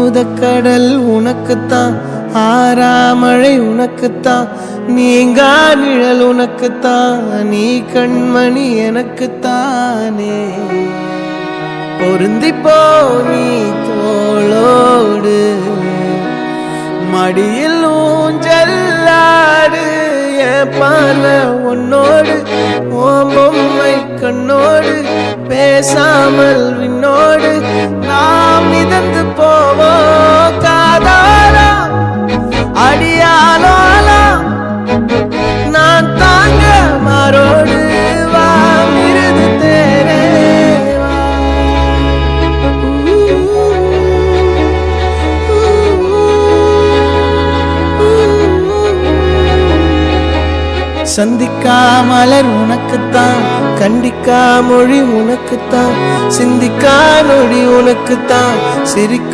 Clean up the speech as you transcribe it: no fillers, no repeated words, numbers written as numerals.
அமுதக்கடல் உனக்குத்தான், ஆறாமழை உனக்குத்தான், நீங்கா நிழல் உனக்குத்தான், நீ கண்மணி எனக்குத்தானே. பொருந்திப்போ நீ தோளோடு, மடியில் ஊஞ்சல்லாடு, என் பார்வை உன்னோடு, ஓம் பொம்மை கண்ணோடு, பேசாமல் விண்ணோடு நாம் மிதந்து போவோம் காதாரா அடியாலோலா, நான் தாங்க மாறோடு வா மிருது தேரே வா. சந்திக்கா மலர் உனக்குத்தான், கண்டிக்கா மொழி உனக்குத்தான், சிந்திக்கா நொடி உனக்குத்தான், சிரிக்கும்